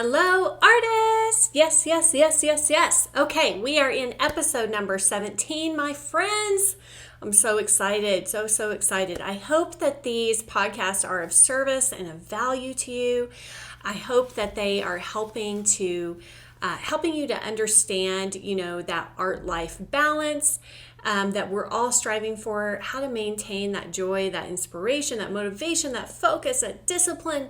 Hello, artists! Yes, yes, yes, yes, yes. Okay, we are in episode number 17, my friends. I'm so excited, so excited. I hope that these podcasts are of service and of value to you. I hope that they are helping you to understand, that art-life balance that we're all striving for, how to maintain that joy, that inspiration, that motivation, that focus, that discipline,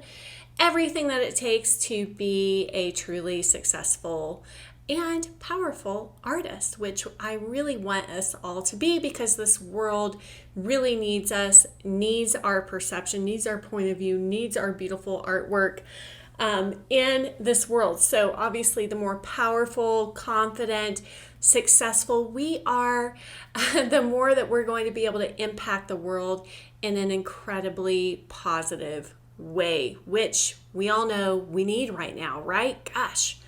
everything that it takes to be a truly successful and powerful artist, which I really want us all to be, because this world really needs us, needs our perception, needs our point of view, needs our beautiful artwork in this world. So obviously, the more powerful, confident, successful we are, the more that we're going to be able to impact the world in an incredibly positive way, which we all know we need right now, right? Gosh,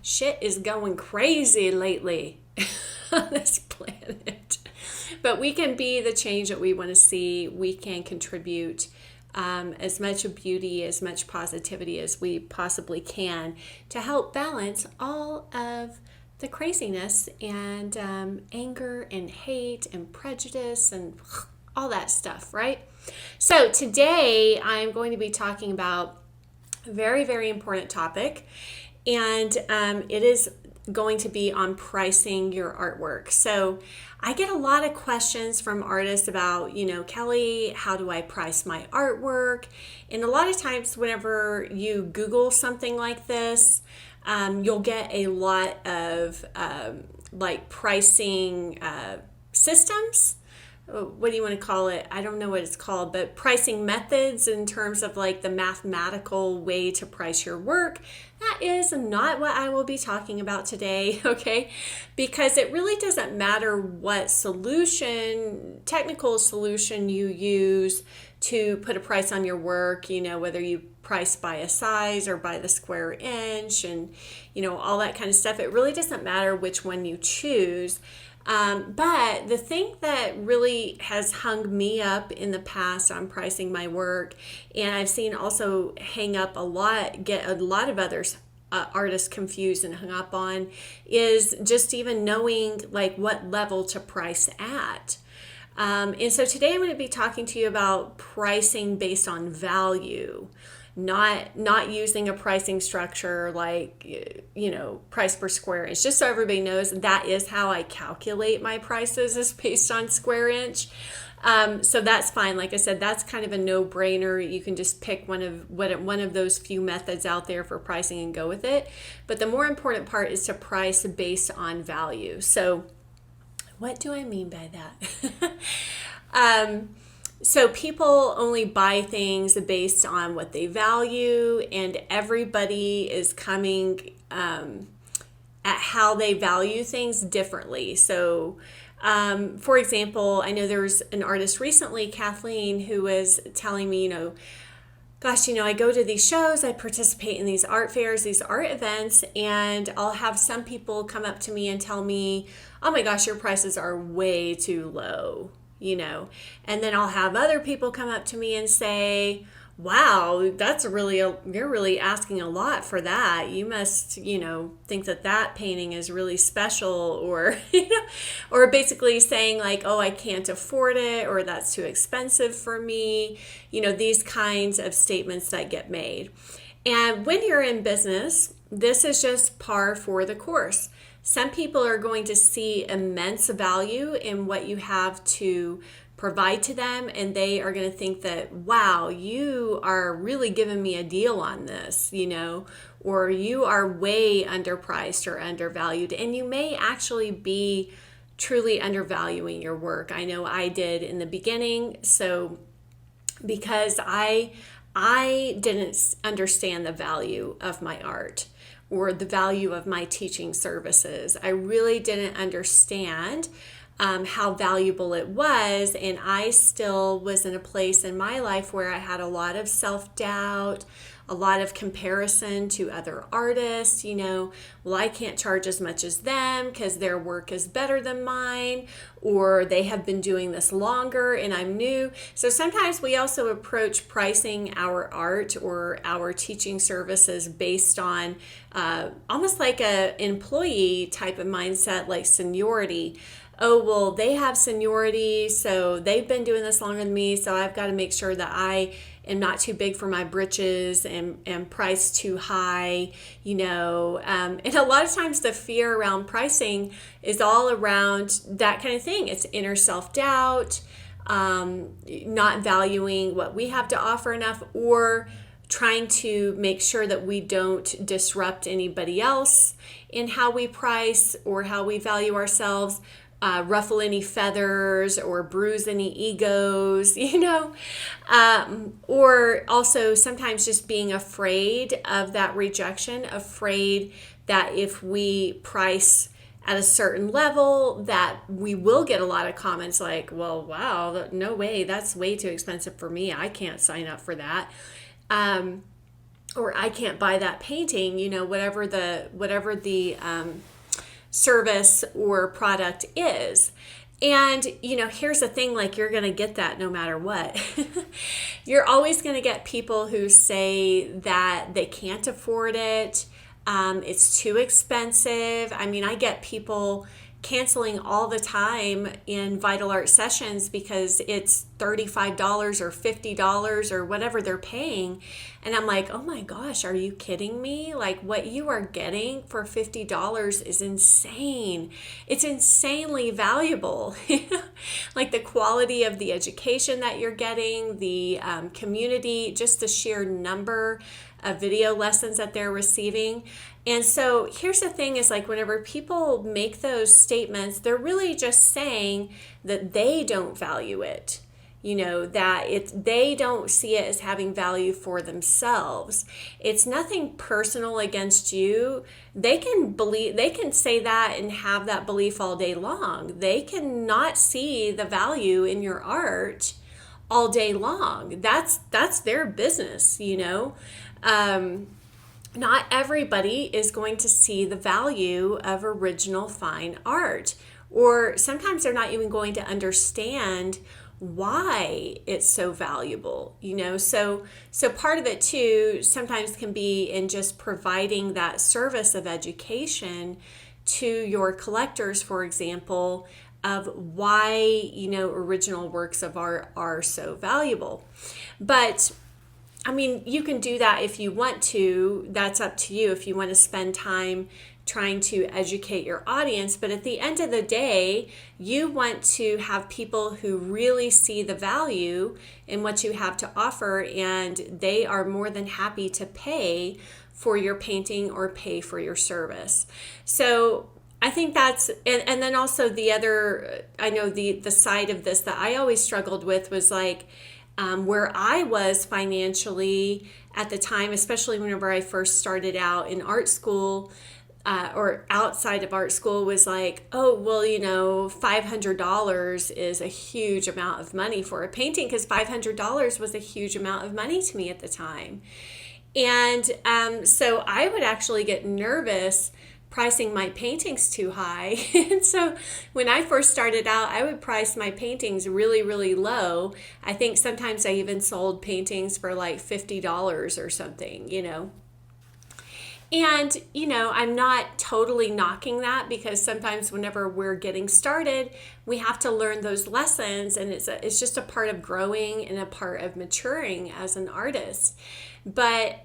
shit is going crazy lately on this planet. But we can be the change that we want to see. We can contribute as much beauty, as much positivity as we possibly can to help balance all of the craziness and anger and hate and prejudice and all that stuff, right? So today I'm going to be talking about a very, very important topic, and it is going to be on pricing your artwork. So I get a lot of questions from artists about, Kelly, how do I price my artwork? And a lot of times whenever you Google something like this, you'll get a lot of pricing systems. What do you want to call it? I don't know what it's called, but pricing methods in terms of the mathematical way to price your work. That is not what I will be talking about today, okay? Because it really doesn't matter what technical solution you use to put a price on your work, whether you price by a size or by the square inch and, all that kind of stuff. It really doesn't matter which one you choose. But the thing that really has hung me up in the past on pricing my work, and I've seen also get a lot of others artists confused and hung up on, is just even knowing what level to price at. And so today I'm going to be talking to you about pricing based on value. Not using a pricing structure price per square inch. Just so everybody knows, that is how I calculate my prices, is based on square inch. So that's fine. Like I said, that's kind of a no-brainer. You can just pick one of those few methods out there for pricing and go with it. But the more important part is to price based on value. So what do I mean by that? So people only buy things based on what they value, and everybody is coming at how they value things differently. So, for example, I know there was an artist recently, Kathleen, who was telling me, gosh, I go to these shows, I participate in these art fairs, these art events, and I'll have some people come up to me and tell me, oh my gosh, your prices are way too low. And then I'll have other people come up to me and say, wow, you're really asking a lot for that. You must, think that painting is really special, or, or basically saying oh, I can't afford it, or that's too expensive for me. These kinds of statements that get made. And when you're in business, this is just par for the course. Some people are going to see immense value in what you have to provide to them, and they are going to think that, wow, you are really giving me a deal on this, or you are way underpriced or undervalued, and you may actually be truly undervaluing your work. I know I did in the beginning, so because I didn't understand the value of my art or the value of my teaching services. I really didn't understand how valuable it was. And I still was in a place in my life where I had a lot of self-doubt, a lot of comparison to other artists. Well, I can't charge as much as them because their work is better than mine, or they have been doing this longer and I'm new. So sometimes we also approach pricing our art or our teaching services based on almost like an employee type of mindset, like seniority. Oh, well, they have seniority, so they've been doing this longer than me, so I've got to make sure that I am not too big for my britches and priced too high, and a lot of times the fear around pricing is all around that kind of thing. It's inner self-doubt, not valuing what we have to offer enough, or trying to make sure that we don't disrupt anybody else in how we price or how we value ourselves. Ruffle any feathers or bruise any egos, or also sometimes just being afraid of that rejection, afraid that if we price at a certain level that we will get a lot of comments like, well, wow, no way, that's way too expensive for me. I can't sign up for that. Or I can't buy that painting, whatever the service or product is. And here's the thing, like, you're going to get that no matter what. You're always going to get people who say that they can't afford it. It's too expensive. I mean, I get people canceling all the time in Vital Art sessions because it's $35 or $50 or whatever they're paying. And I'm like, oh my gosh, are you kidding me? Like, what you are getting for $50 is insane. It's insanely valuable. Like the quality of the education that you're getting, the community, just the sheer number of video lessons that they're receiving. And so here's the thing is, like, whenever people make those statements, they're really just saying that they don't value it. That they don't see it as having value for themselves. It's nothing personal against you. They can say that and have that belief all day long. They cannot see the value in your art all day long. That's their business, Not everybody is going to see the value of original fine art, or sometimes they're not even going to understand why it's so valuable, so part of it too sometimes can be in just providing that service of education to your collectors, for example, of why original works of art are so valuable. But I mean, you can do that if you want to. That's up to you if you want to spend time trying to educate your audience. But at the end of the day, you want to have people who really see the value in what you have to offer, and they are more than happy to pay for your painting or pay for your service. So I think that's, and then also the other, I know the side of this that I always struggled with was like, where I was financially at the time, especially whenever I first started out in art school, or outside of art school, was like, oh, well, $500 is a huge amount of money for a painting, because $500 was a huge amount of money to me at the time. And so I would actually get nervous pricing my paintings too high. And so when I first started out, I would price my paintings really, really low. I think sometimes I even sold paintings for like $50 or something, And, I'm not totally knocking that, because sometimes whenever we're getting started, we have to learn those lessons, and it's just a part of growing and a part of maturing as an artist. But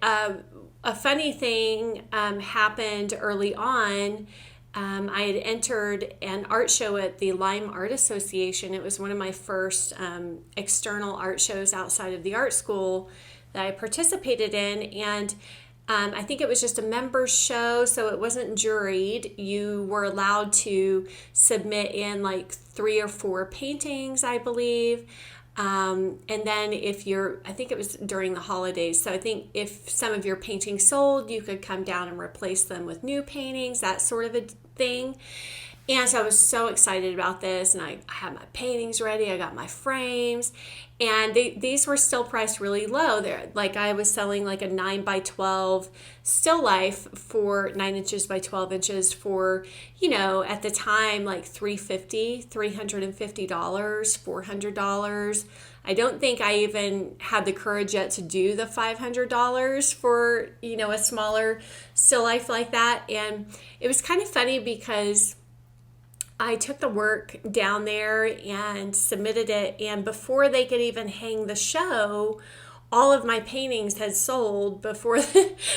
a funny thing happened early on. I had entered an art show at the Lyme Art Association. It was one of my first external art shows outside of the art school that I participated in, and I think it was just a members show, so it wasn't juried. You were allowed to submit in like 3 or 4 paintings, I believe. And then I think it was during the holidays, so I think if some of your paintings sold, you could come down and replace them with new paintings, that sort of a thing. And so I was so excited about this, and I had my paintings ready. I got my frames, and these were still priced really low. There, like I was selling like a 9x12 still life for 9 inches by 12 inches for, at the time like $350, $350, $400. I don't think I even had the courage yet to do the $500 for, a smaller still life like that. And it was kind of funny because I took the work down there and submitted it, and before they could even hang the show, all of my paintings had sold before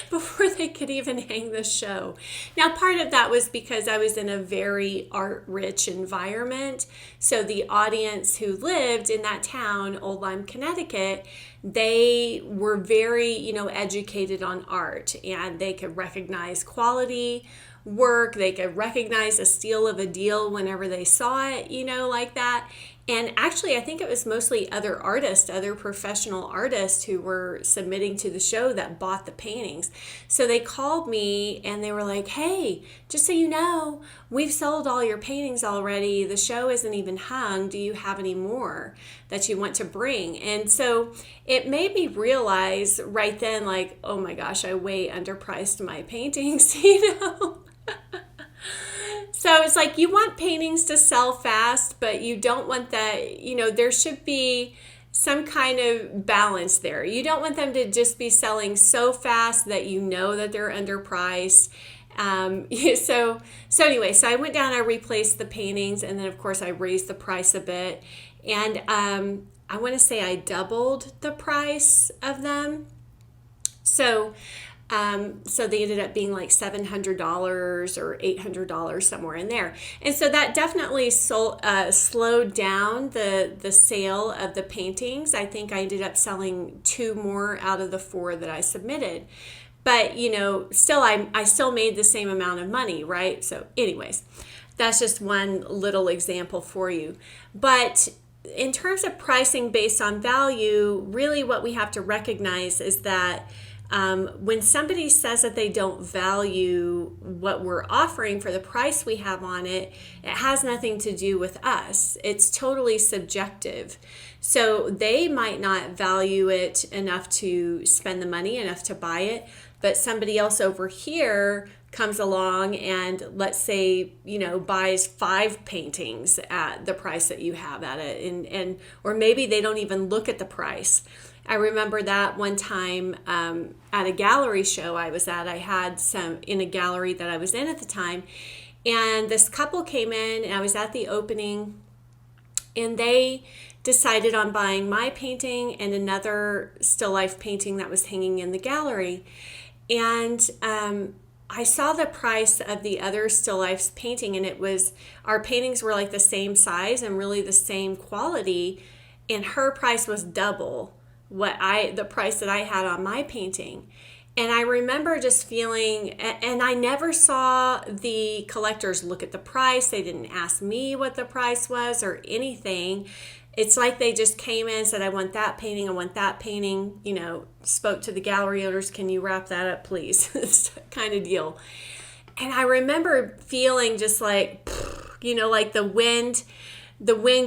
before they could even hang the show. Now, part of that was because I was in a very art-rich environment. So the audience who lived in that town, Old Lyme, Connecticut, they were very, educated on art, and they could recognize quality work. They could recognize a steal of a deal whenever they saw it, like that. And actually, I think it was mostly other artists, other professional artists who were submitting to the show that bought the paintings. So they called me and they were like, hey, just so you know, we've sold all your paintings already. The show isn't even hung. Do you have any more that you want to bring? And so it made me realize right then, like, oh my gosh, I way underpriced my paintings, So it's like you want paintings to sell fast, but you don't want that, there should be some kind of balance there. You don't want them to just be selling so fast that that they're underpriced. So anyway, so I went down, I replaced the paintings, and then of course I raised the price a bit. And I want to say I doubled the price of them. So they ended up being like $700 or $800, somewhere in there. And so that definitely slowed down the sale of the paintings. I think I ended up selling 2 more out of the 4 that I submitted. But, still, I still made the same amount of money, right? So anyways, that's just one little example for you. But in terms of pricing based on value, really what we have to recognize is that when somebody says that they don't value what we're offering for the price we have on it, it has nothing to do with us. It's totally subjective. So they might not value it enough to spend the money, enough to buy it, but somebody else over here comes along and, let's say, buys 5 paintings at the price that you have at it, and or maybe they don't even look at the price. I remember that one time at a gallery show I was at. I had some in a gallery that I was in at the time, and this couple came in, and I was at the opening, and they decided on buying my painting and another still life painting that was hanging in the gallery. And I saw the price of the other still life's painting, and our paintings were like the same size and really the same quality, and her price was double the price that I had on my painting. And I remember just feeling, and I never saw the collectors look at the price. They didn't ask me what the price was or anything. It's like they just came in and said, I want that painting, I want that painting, spoke to the gallery owners, can you wrap that up, please? This kind of deal. And I remember feeling just like, like the wind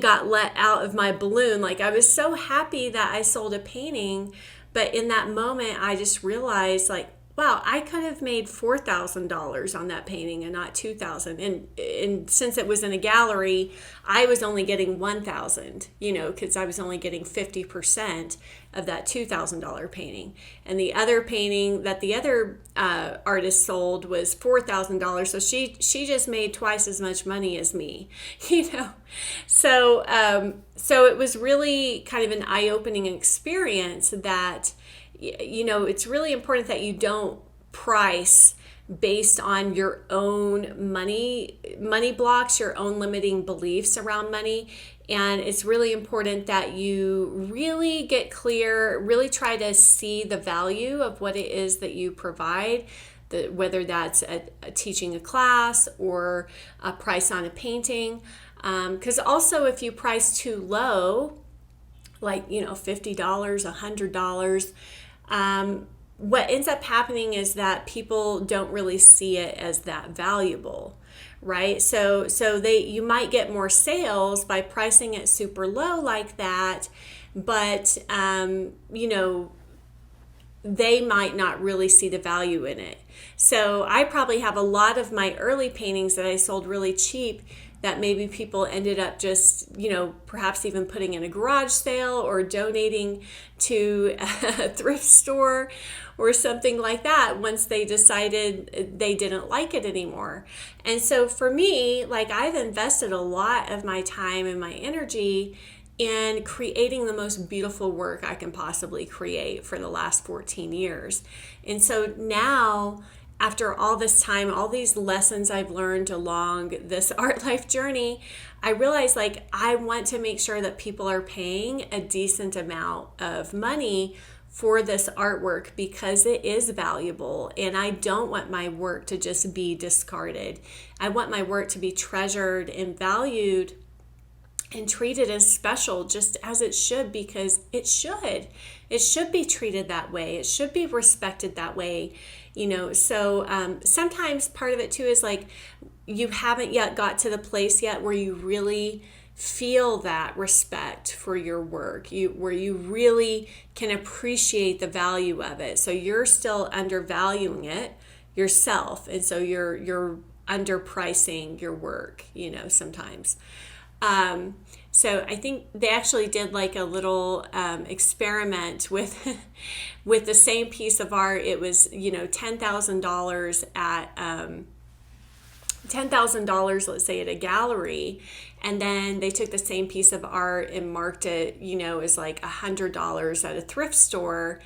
got let out of my balloon. Like I was so happy that I sold a painting, but in that moment I just realized, like, wow, I could have made $4,000 on that painting and not $2,000. And since it was in a gallery, I was only getting $1,000, because I was only getting 50% of that $2,000 painting. And the other painting that the other artist sold was $4,000. So she just made twice as much money as me, So it was really kind of an eye-opening experience that, it's really important that you don't price based on your own money blocks, your own limiting beliefs around money. And it's really important that you really get clear, really try to see the value of what it is that you provide, whether that's teaching a class or a price on a painting. Because also if you price too low, like, $50, $100, what ends up happening is that people don't really see it as that valuable. right? So you might get more sales by pricing it super low like that, but they might not really see the value in it. So I probably have a lot of my early paintings that I sold really cheap that maybe people ended up just, perhaps even putting in a garage sale or donating to a thrift store or something like that once they decided they didn't like it anymore. And so for me, like, I've invested a lot of my time and my energy in creating the most beautiful work I can possibly create for the last 14 years. And so now, after all this time, all these lessons I've learned along this art life journey, I realize, like, I want to make sure that people are paying a decent amount of money for this artwork because it is valuable, and I don't want my work to just be discarded. I want my work to be treasured and valued and treated as special, just as it should, because it should be treated that way. It should be respected that way, so sometimes part of it too is like you haven't yet got to the place yet where you really feel that respect for your work, where you really can appreciate the value of it. So you're still undervaluing it yourself, and so you're underpricing your work, sometimes. So I think they actually did like a little experiment with with the same piece of art. It was $10,000 at $10,000, let's say, at a gallery, and then they took the same piece of art and marked it as like $100 at a thrift store.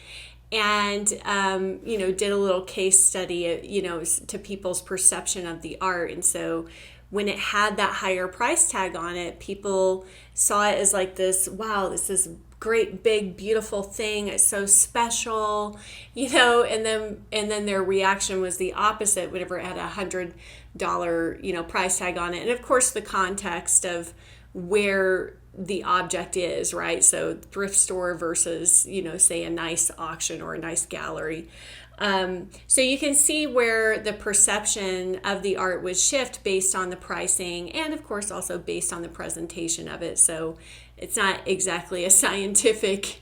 And did a little case study to people's perception of the art. And so when it had that higher price tag on it, people saw it as like this, wow, this is great, big, beautiful thing. It's so special, and then their reaction was the opposite whenever it had $100, price tag on it. And of course, the context of where the object is, right? So thrift store versus, say a nice auction or a nice gallery. So you can see where the perception of the art would shift based on the pricing, and of course also based on the presentation of it. So it's not exactly a scientific,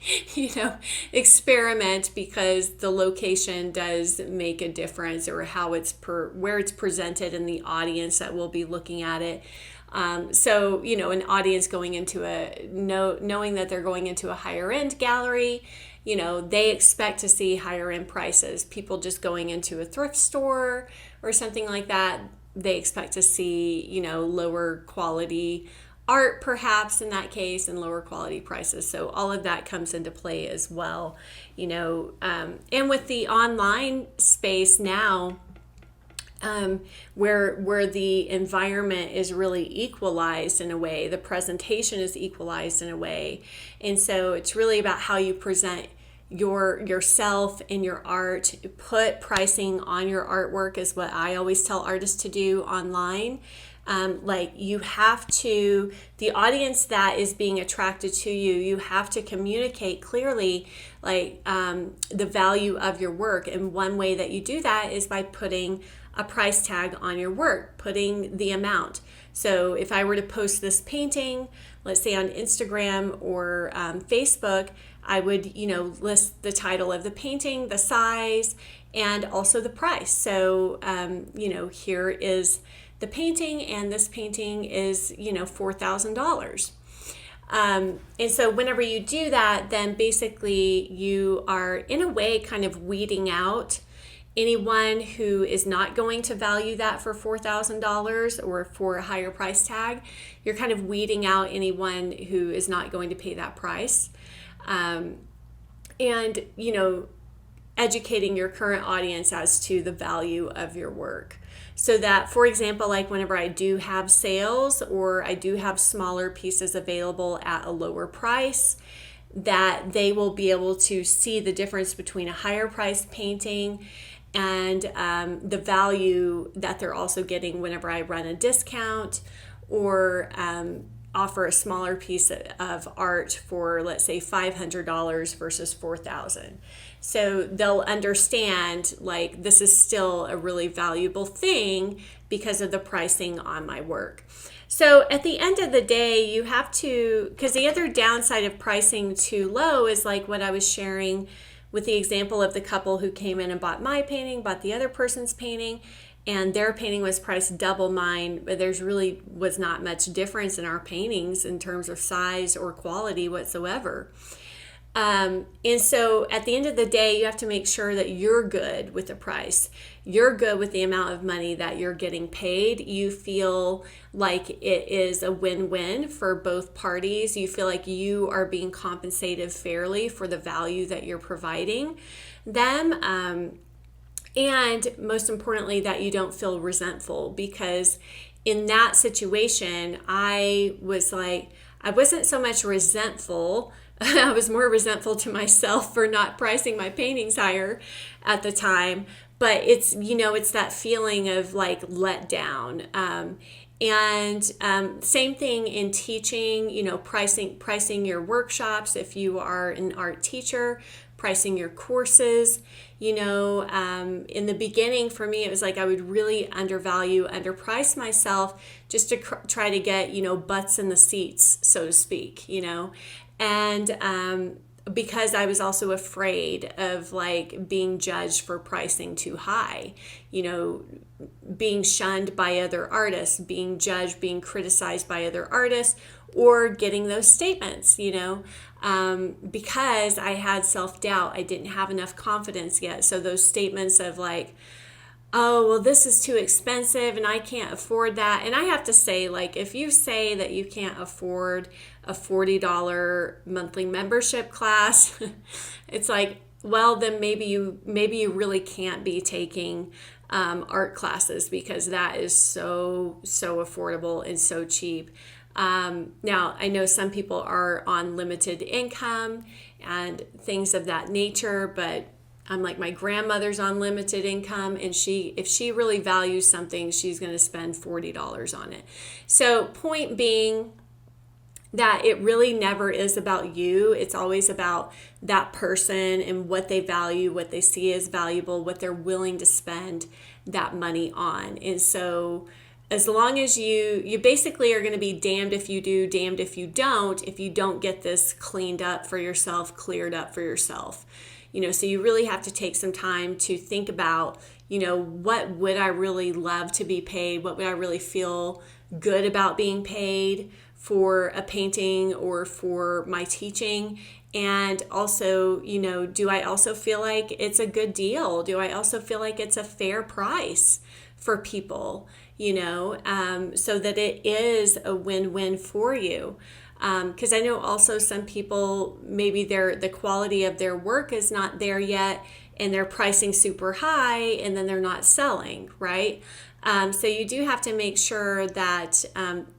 experiment, because the location does make a difference, or how where it's presented in the audience that will be looking at it. So an audience going into knowing that they're going into a higher end gallery, they expect to see higher end prices. People just going into a thrift store or something like that, they expect to see, lower quality art perhaps in that case, and lower quality prices. So all of that comes into play as well, and with the online space now, where the environment is really equalized in a way, the presentation is equalized in a way, and so it's really about how you present yourself and your art. Put pricing on your artwork is what I always tell artists to do online. Like, you have to, the audience that is being attracted to you have to communicate clearly, like, the value of your work. And one way that you do that is by putting a price tag on your work, putting the amount. So if I were to post this painting, let's say on Instagram or Facebook, I would, list the title of the painting, the size, and also the price. So, here is the painting, and this painting is, $4,000. And so whenever you do that, then basically you are in a way kind of weeding out anyone who is not going to value that for $4,000 or for a higher price tag. You're kind of weeding out anyone who is not going to pay that price. And, educating your current audience as to the value of your work. So that, for example, like whenever I do have sales or I do have smaller pieces available at a lower price, that they will be able to see the difference between a higher priced painting and the value that they're also getting whenever I run a discount, or offer a smaller piece of art for, let's say, $500 versus $4,000. So they'll understand like this is still a really valuable thing because of the pricing on my work. So at the end of the day, you have to, because the other downside of pricing too low is like what I was sharing with the example of the couple who came in and bought my painting, bought the other person's painting, and their painting was priced double mine, but there's really was not much difference in our paintings in terms of size or quality whatsoever. And so at the end of the day, you have to make sure that you're good with the price. You're good with the amount of money that you're getting paid. You feel like it is a win-win for both parties. You feel like you are being compensated fairly for the value that you're providing them. And most importantly, that you don't feel resentful, because in that situation, I wasn't so much resentful. I was more resentful to myself for not pricing my paintings higher at the time. But it's that feeling of like let down. Same thing in teaching, pricing your workshops if you are an art teacher, pricing your courses. In the beginning for me, it was like I would really underprice myself just to try to get, butts in the seats, so to speak, and because I was also afraid of like being judged for pricing too high, being shunned by other artists, being judged, being criticized by other artists, or getting those statements, because I had self-doubt. I didn't have enough confidence yet. So those statements of like, oh, well, this is too expensive and I can't afford that. And I have to say, like, if you say that you can't afford a $40 monthly membership class, it's like, well, then maybe you really can't be taking art classes, because that is so affordable and so cheap. Now, I know some people are on limited income and things of that nature, but I'm like, my grandmother's on limited income, and if she really values something, she's going to spend $40 on it. So point being that it really never is about you. It's always about that person and what they value, what they see as valuable, what they're willing to spend that money on. And so as long as you basically are going to be damned if you do, damned if you don't get this cleaned up for yourself, cleared up for yourself. So you really have to take some time to think about, what would I really love to be paid? What would I really feel good about being paid for a painting or for my teaching? And also, do I also feel like it's a good deal? Do I also feel like it's a fair price for people, so that it is a win-win for you? Because I know also some people, maybe the quality of their work is not there yet, and they're pricing super high, and then they're not selling, right? So you do have to make sure that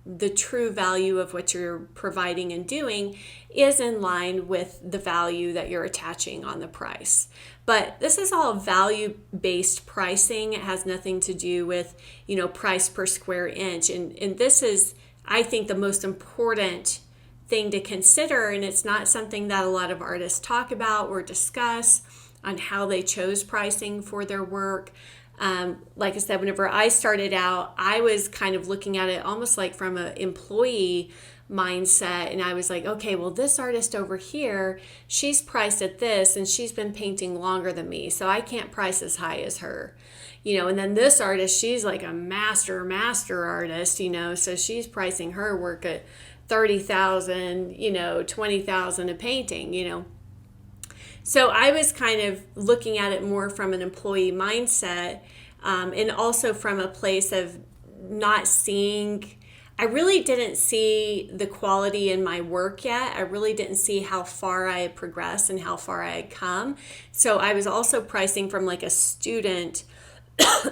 the true value of what you're providing and doing is in line with the value that you're attaching on the price. But this is all value-based pricing. It has nothing to do with, price per square inch. And this is, I think, the most important thing to consider, and it's not something that a lot of artists talk about or discuss on how they chose pricing for their work. Like I said, whenever I started out, I was kind of looking at it almost like from an employee mindset, and I was like, okay, well, this artist over here, she's priced at this, and she's been painting longer than me, so I can't price as high as her. And then this artist, she's like a master artist, so she's pricing her work at $30,000, $20,000 a painting, So I was kind of looking at it more from an employee mindset, and also from a place of not seeing, I really didn't see the quality in my work yet. I really didn't see how far I had progressed and how far I had come. So I was also pricing from like a student,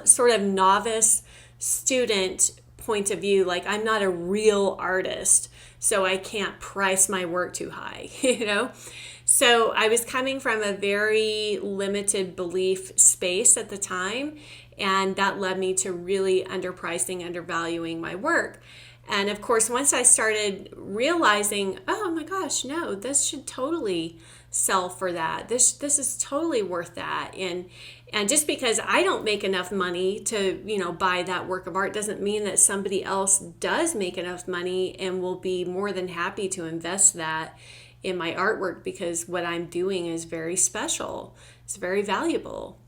sort of novice student point of view. Like, I'm not a real artist, so I can't price my work too high, So I was coming from a very limited belief space at the time, and that led me to really underpricing, undervaluing my work. And of course, once I started realizing, oh my gosh, no, this should totally sell for that. This is totally worth that. And just because I don't make enough money to, buy that work of art doesn't mean that somebody else does make enough money and will be more than happy to invest that in my artwork, because what I'm doing is very special. It's very valuable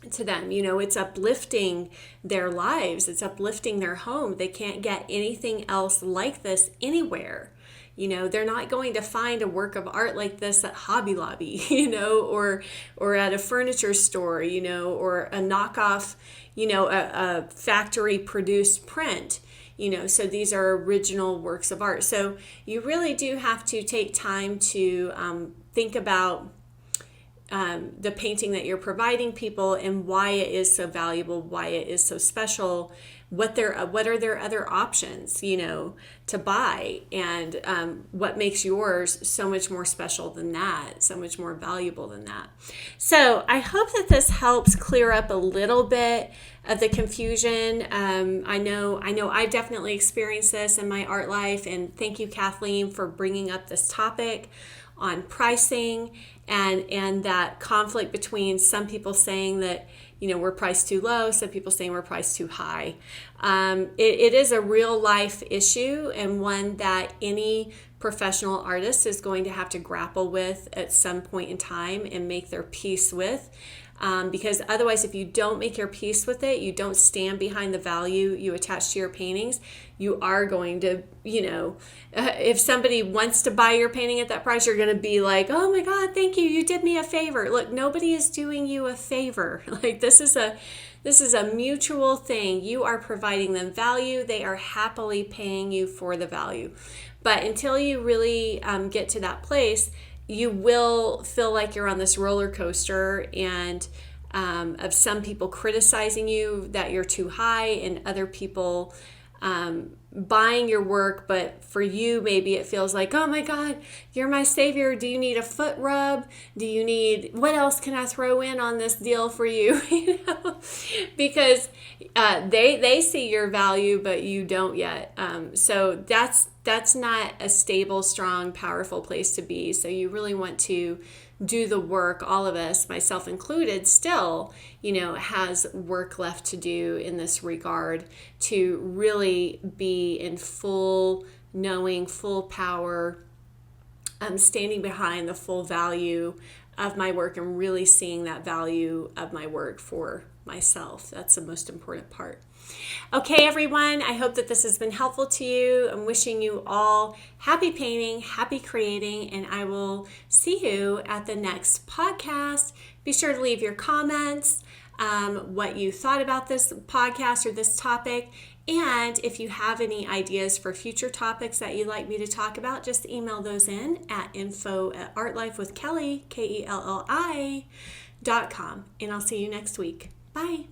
to them. It's uplifting their lives. It's uplifting their home. They can't get anything else like this anywhere. They're not going to find a work of art like this at Hobby Lobby, or at a furniture store, or a knockoff, a factory produced print. So these are original works of art. So you really do have to take time to think about the painting that you're providing people and why it is so valuable, why it is so special, what are their other options, to buy, and what makes yours so much more special than that, so much more valuable than that. So I hope that this helps clear up a little bit of the confusion. I know I've definitely experienced this in my art life, and thank you, Kathleen, for bringing up this topic on pricing and that conflict between some people saying that we're priced too low, some people saying we're priced too high. It is a real life issue, and one that any professional artist is going to have to grapple with at some point in time and make their peace with. Because otherwise, if you don't make your peace with it, you don't stand behind the value you attach to your paintings, you are going to, if somebody wants to buy your painting at that price, you're going to be like, oh my God, thank you. You did me a favor. Look, nobody is doing you a favor. Like this is a mutual thing. You are providing them value. They are happily paying you for the value. But until you really get to that place, you will feel like you're on this roller coaster and of some people criticizing you that you're too high and other people buying your work. But for you, maybe it feels like, oh my God, you're my savior. Do you need a foot rub? What else can I throw in on this deal for you? Because they see your value, but you don't yet. So that's not a stable, strong, powerful place to be. So you really want to do the work. All of us, myself included, still, has work left to do in this regard to really be in full knowing, full power, standing behind the full value of my work and really seeing that value of my work for myself. That's the most important part. Okay, everyone, I hope that this has been helpful to you. I'm wishing you all happy painting, happy creating, and I will see you at the next podcast. Be sure to leave your comments, what you thought about this podcast or this topic. And if you have any ideas for future topics that you'd like me to talk about, just email those in at info@artlifewithkelly, KELLI.com. And I'll see you next week. Bye.